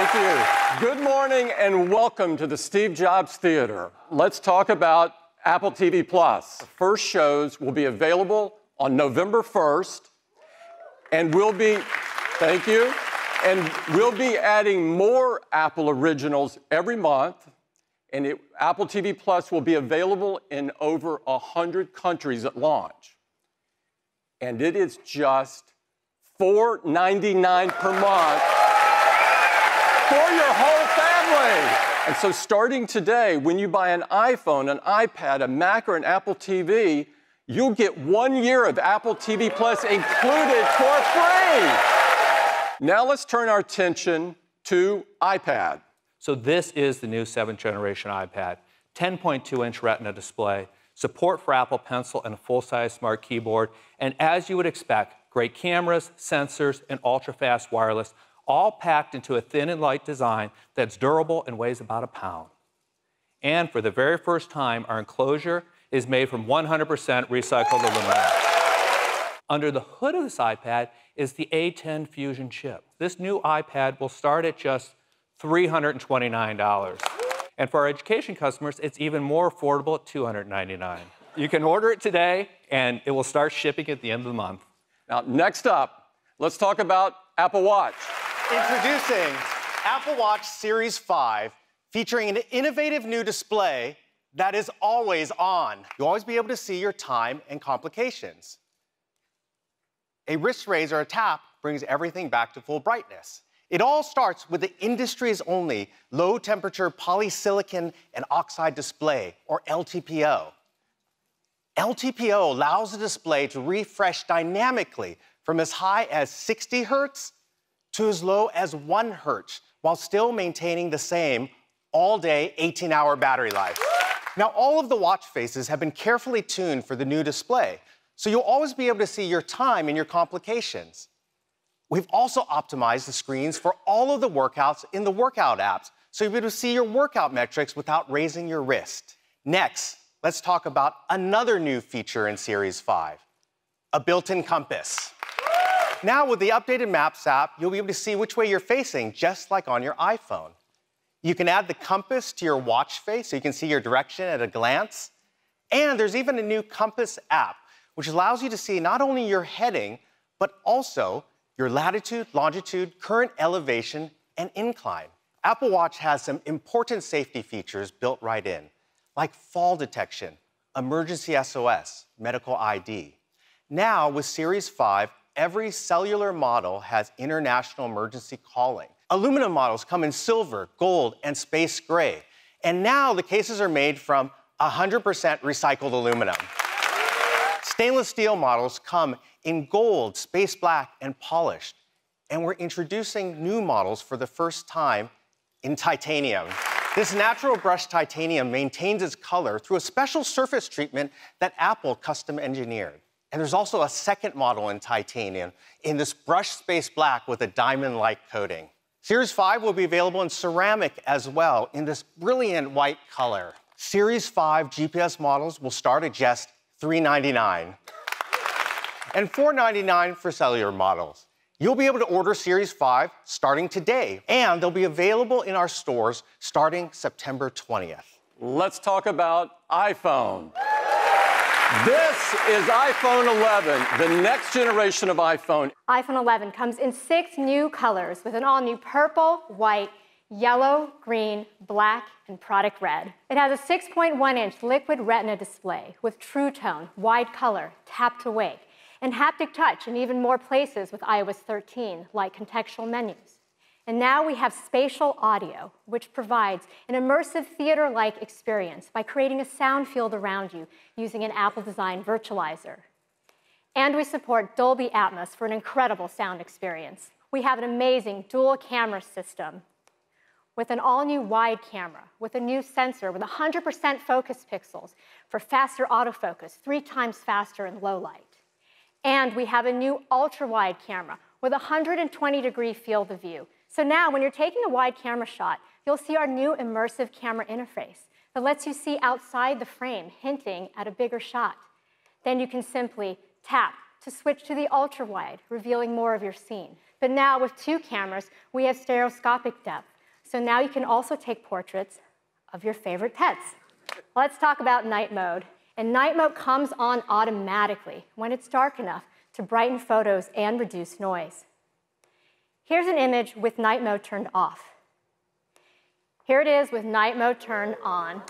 Thank you. Good morning and welcome to the Steve Jobs Theater. Let's talk about Apple TV+. The first shows will be available on November 1st, and thank you, and we'll be adding more Apple originals every month, and Apple TV+ will be available in over 100 countries at launch. And it is just $4.99 per month for your whole family. And so starting today, when you buy an iPhone, an iPad, a Mac, or an Apple TV, you'll get 1 year of Apple TV+ included for free. Now let's turn our attention to iPad. So this is the new 7th generation iPad, 10.2-inch Retina display, support for Apple Pencil and a full-size smart keyboard, and as you would expect, great cameras, sensors, and ultra-fast wireless, all packed into a thin and light design that's durable and weighs about a pound. And for the very first time, our enclosure is made from 100% recycled aluminum. Under the hood of this iPad is the A10 Fusion chip. This new iPad will start at just $329. And for our education customers, it's even more affordable at $299. You can order it today, and it will start shipping at the end of the month. Now, next up, let's talk about Apple Watch. Introducing Apple Watch Series 5, featuring an innovative new display that is always on. You'll always be able to see your time and complications. A wrist raise or a tap brings everything back to full brightness. It all starts with the industry's only low-temperature polysilicon and oxide display, or LTPO. LTPO allows the display to refresh dynamically from as high as 60 hertz to as low as 1 hertz, while still maintaining the same all-day 18-hour battery life. Now, all of the watch faces have been carefully tuned for the new display, so you'll always be able to see your time and your complications. We've also optimized the screens for all of the workouts in the workout apps, so you'll be able to see your workout metrics without raising your wrist. Next, let's talk about another new feature in Series 5, a built-in compass. Now, with the updated Maps app, you'll be able to see which way you're facing, just like on your iPhone. You can add the compass to your watch face so you can see your direction at a glance. And there's even a new compass app, which allows you to see not only your heading, but also your latitude, longitude, current elevation, and incline. Apple Watch has some important safety features built right in, like fall detection, emergency SOS, medical ID. Now, with Series 5, every cellular model has international emergency calling. Aluminum models come in silver, gold, and space gray. And now the cases are made from 100% recycled aluminum. Stainless steel models come in gold, space black, and polished. And we're introducing new models for the first time in titanium. This natural brushed titanium maintains its color through a special surface treatment that Apple custom engineered. And there's also a second model in titanium in this brushed space black with a diamond-like coating. Series 5 will be available in ceramic as well in this brilliant white color. Series 5 GPS models will start at just $399 and $499 for cellular models. You'll be able to order Series 5 starting today, and they'll be available in our stores starting September 20th. Let's talk about iPhone. This is iPhone 11, the next generation of iPhone. iPhone 11 comes in 6 new colors with an all-new purple, white, yellow, green, black, and product red. It has a 6.1-inch liquid retina display with True Tone, wide color, tap to wake, and haptic touch in even more places with iOS 13, like contextual menus. And now we have spatial audio, which provides an immersive theater-like experience by creating a sound field around you using an Apple-designed virtualizer. And we support Dolby Atmos for an incredible sound experience. We have an amazing dual camera system with an all-new wide camera, with a new sensor with 100% focus pixels for faster autofocus, 3 times faster in low light. And we have a new ultra-wide camera with a 120-degree field of view. So now, when you're taking a wide camera shot, you'll see our new immersive camera interface that lets you see outside the frame, hinting at a bigger shot. Then you can simply tap to switch to the ultra-wide, revealing more of your scene. But now, with 2 cameras, we have stereoscopic depth, So now you can also take portraits of your favorite pets. Let's talk about night mode. And night mode comes on automatically when it's dark enough to brighten photos and reduce noise. Here's an image with night mode turned off. Here it is with night mode turned on.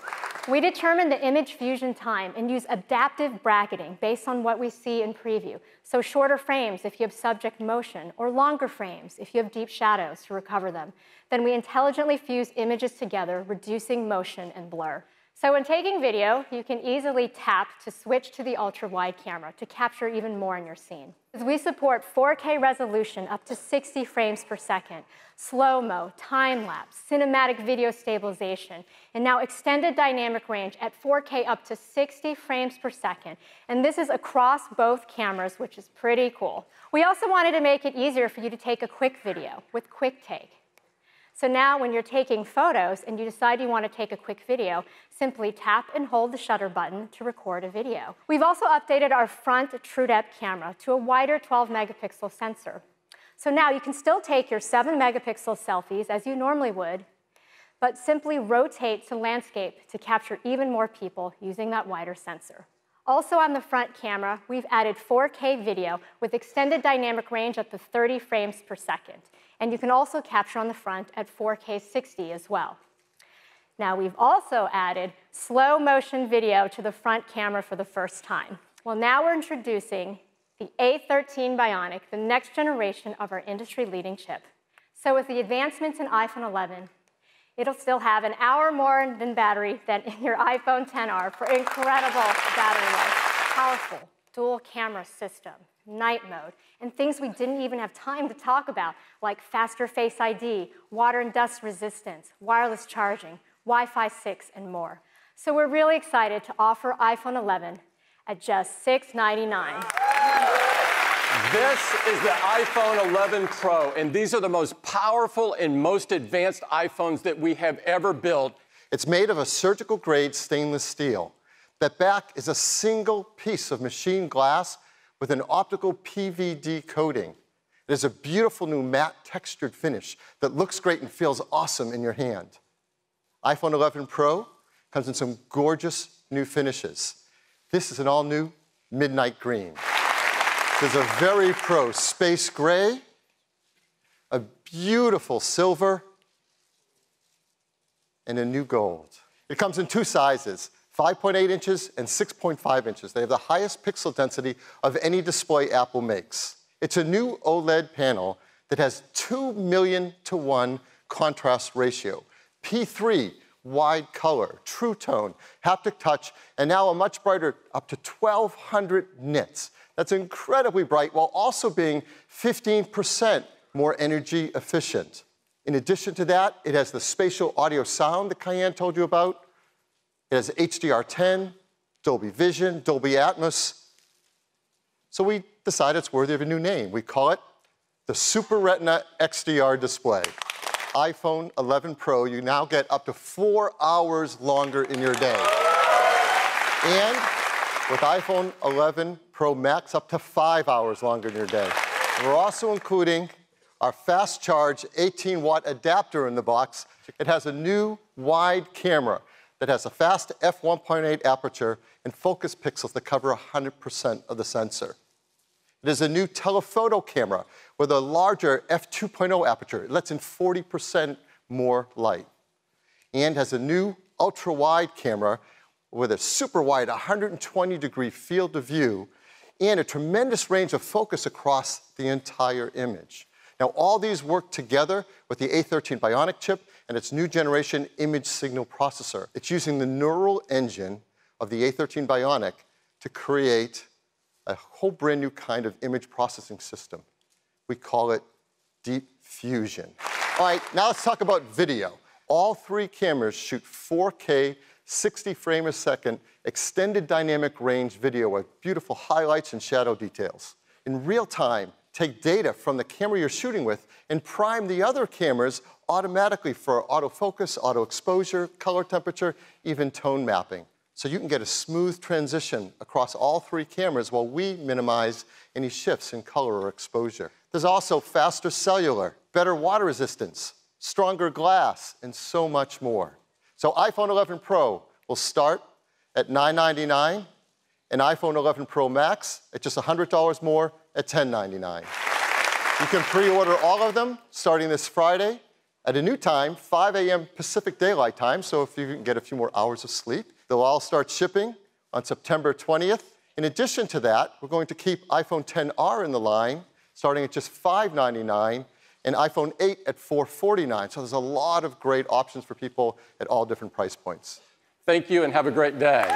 We determine the image fusion time and use adaptive bracketing based on what we see in preview. So shorter frames if you have subject motion, or longer frames if you have deep shadows to recover them. Then we intelligently fuse images together, reducing motion and blur. So when taking video, you can easily tap to switch to the ultra-wide camera to capture even more in your scene. We support 4K resolution up to 60 frames per second, slow-mo, time-lapse, cinematic video stabilization, and now extended dynamic range at 4K up to 60 frames per second. And this is across both cameras, which is pretty cool. We also wanted to make it easier for you to take a quick video with Quick Take. So now when you're taking photos and you decide you want to take a quick video, simply tap and hold the shutter button to record a video. We've also updated our front TrueDepth camera to a wider 12-megapixel sensor. So now you can still take your 7-megapixel selfies as you normally would, but simply rotate to landscape to capture even more people using that wider sensor. Also on the front camera, we've added 4K video with extended dynamic range up to 30 frames per second. And you can also capture on the front at 4K 60 as well. Now we've also added slow motion video to the front camera for the first time. Well, now we're introducing the A13 Bionic, the next generation of our industry-leading chip. So with the advancements in iPhone 11, it'll still have an hour more than battery than in your iPhone XR for incredible battery life. Powerful dual camera system, night mode, and things we didn't even have time to talk about, like faster Face ID, water and dust resistance, wireless charging, Wi-Fi 6, and more. So we're really excited to offer iPhone 11 at just $699. This is the iPhone 11 Pro, and these are the most powerful and most advanced iPhones that we have ever built. It's made of a surgical-grade stainless steel. That back is a single piece of machined glass with an optical PVD coating. It is a beautiful new matte textured finish that looks great and feels awesome in your hand. iPhone 11 Pro comes in some gorgeous new finishes. This is an all-new midnight green. There's a very pro space gray, a beautiful silver, and a new gold. It comes in two sizes, 5.8 inches and 6.5 inches. They have the highest pixel density of any display Apple makes. It's a new OLED panel that has 2 million to 1 contrast ratio, P3 wide color, true tone, haptic touch, and now a much brighter, up to 1,200 nits. That's incredibly bright while also being 15% more energy efficient. In addition to that, it has the spatial audio sound that Cayenne told you about. It has HDR10, Dolby Vision, Dolby Atmos. So we decided it's worthy of a new name. We call it the Super Retina XDR display. iPhone 11 Pro, you now get up to 4 hours longer in your day. And with iPhone 11 Pro Max, up to 5 hours longer in your day. We're also including our fast charge 18-watt adapter in the box. It has a new wide camera that has a fast f1.8 aperture and focus pixels that cover 100% of the sensor. It is a new telephoto camera with a larger f2.0 aperture. It lets in 40% more light. And has a new ultra-wide camera with a super wide 120-degree field of view and a tremendous range of focus across the entire image. Now, all these work together with the A13 Bionic chip and its new generation image signal processor. It's using the neural engine of the A13 Bionic to create a whole brand new kind of image processing system. We call it Deep Fusion. All right, now let's talk about video. All three cameras shoot 4K, 60 frames a second, extended dynamic range video with beautiful highlights and shadow details. In real time, take data from the camera you're shooting with and prime the other cameras automatically for autofocus, auto exposure, color temperature, even tone mapping. So you can get a smooth transition across all three cameras while we minimize any shifts in color or exposure. There's also faster cellular, better water resistance, stronger glass, and so much more. So iPhone 11 Pro will start at $999, and iPhone 11 Pro Max at just $100 more at $1099. You can pre-order all of them starting this Friday at a new time, 5 a.m. Pacific Daylight Time, so if you can get a few more hours of sleep. They'll all start shipping on September 20th. In addition to that, we're going to keep iPhone XR in the line, starting at just $599, and iPhone 8 at $449. So there's a lot of great options for people at all different price points. Thank you and have a great day.